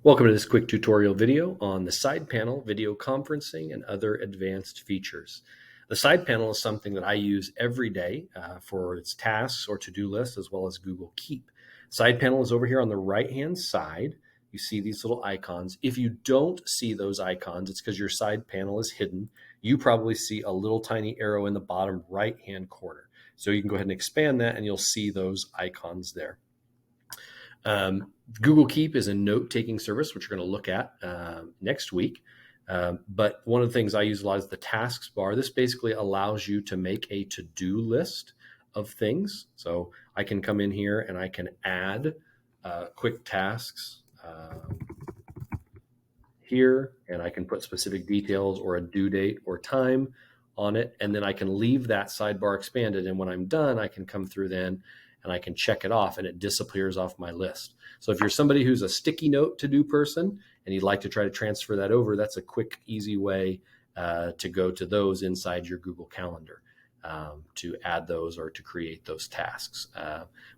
Welcome to this quick tutorial video on the side panel, video conferencing, and other advanced features. The side panel is something that I use every day for its tasks or to-do list, as well as Google Keep. Side panel is over here on the right-hand side. You see these little icons. If you don't see those icons, it's because your side panel is hidden. You probably see a little tiny arrow in the bottom right-hand corner. So you can go ahead and expand that and you'll see those icons there. Google Keep is a note-taking service, which we're going to look at next week. But one of the things I use a lot is the tasks bar. This basically allows you to make a to-do list of things. So I can come in here and I can add quick tasks here, and I can put specific details or a due date or time on it. And then I can leave that sidebar expanded. And when I'm done, I can come through then and I can check it off and it disappears off my list. So if you're somebody who's a sticky note to-do person and you'd like to try to transfer that over, that's a quick, easy way to go to those inside your Google Calendar to add those or to create those tasks.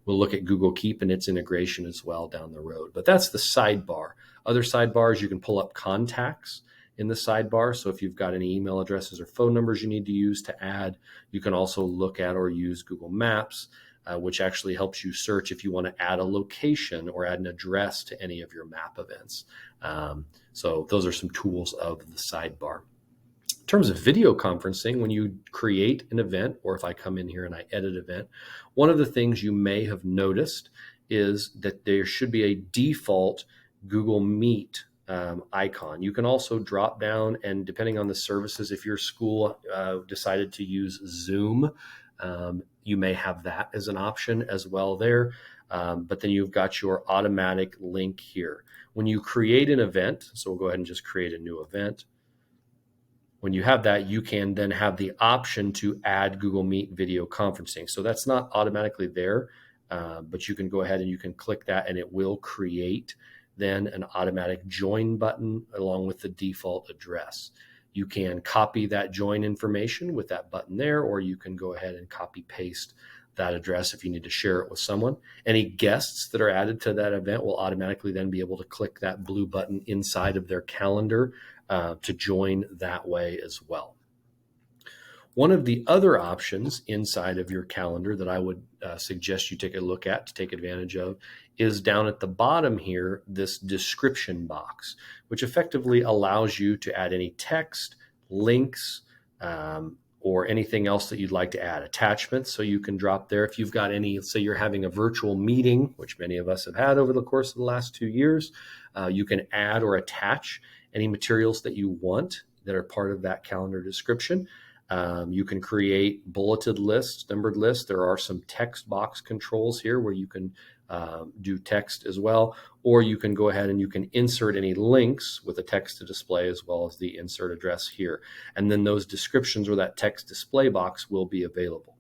We'll look at Google Keep and its integration as well down the road, but that's the sidebar. Other sidebars, you can pull up contacts in the sidebar. So if you've got any email addresses or phone numbers you need to use to add, you can also look at or use Google Maps, which actually helps you search if you want to add a location or add an address to any of your map events. So those are some tools of the sidebar. In terms of video conferencing, when you create an event, or if I come in here and I edit event, one of the things you may have noticed is that there should be a default Google Meet icon. You can also drop down, and depending on the services, if your school decided to use Zoom, you may have that as an option as well there. But then you've got your automatic link here. When you create an event, so we'll go ahead and just create a new event. When you have that, you can then have the option to add Google Meet video conferencing. So that's not automatically there, but you can go ahead and you can click that and it will create then an automatic join button along with the default address. You can copy that join information with that button there, or you can go ahead and copy paste that address if you need to share it with someone. Any guests that are added to that event will automatically then be able to click that blue button inside of their calendar to join that way as well. One of the other options inside of your calendar that I would suggest you take a look at to take advantage of is down at the bottom here, this description box, which effectively allows you to add any text, links, or anything else that you'd like to add, attachments. So you can drop there if you've got any, say you're having a virtual meeting, which many of us have had over the course of the last 2 years, you can add or attach any materials that you want that are part of that calendar description. You can create bulleted lists, numbered lists. There are some text box controls here where you can do text as well, or you can go ahead and you can insert any links with a text to display as well as the insert address here. And then those descriptions or that text display box will be available.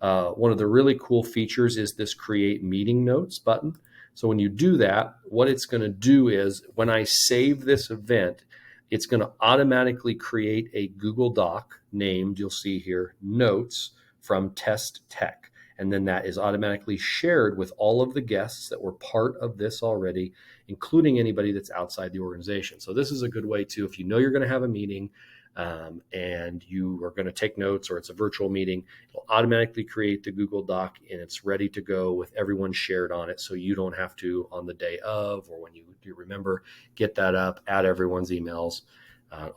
One of the really cool features is this create meeting notes button. So when you do that, what it's going to do is when I save this event, it's going to automatically create a Google Doc named, you'll see here, Notes from Test Tech. And then that is automatically shared with all of the guests that were part of this already, including anybody that's outside the organization. So this is a good way to, if you know you're going to have a meeting and you are going to take notes or it's a virtual meeting, it'll automatically create the Google Doc and it's ready to go with everyone shared on it. So you don't have to, on the day of or when you remember, get that up, add everyone's emails,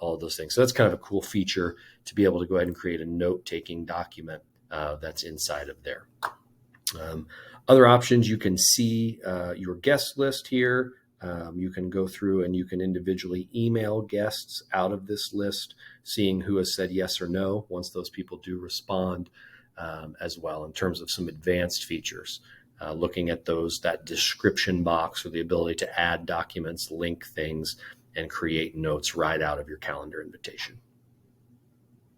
all of those things. So that's kind of a cool feature to be able to go ahead and create a note-taking document that's inside of there. Other options, you can see your guest list here. You can go through and you can individually email guests out of this list, seeing who has said yes or no once those people do respond as well in terms of some advanced features. Looking at that description box or the ability to add documents, link things, and create notes right out of your calendar invitation.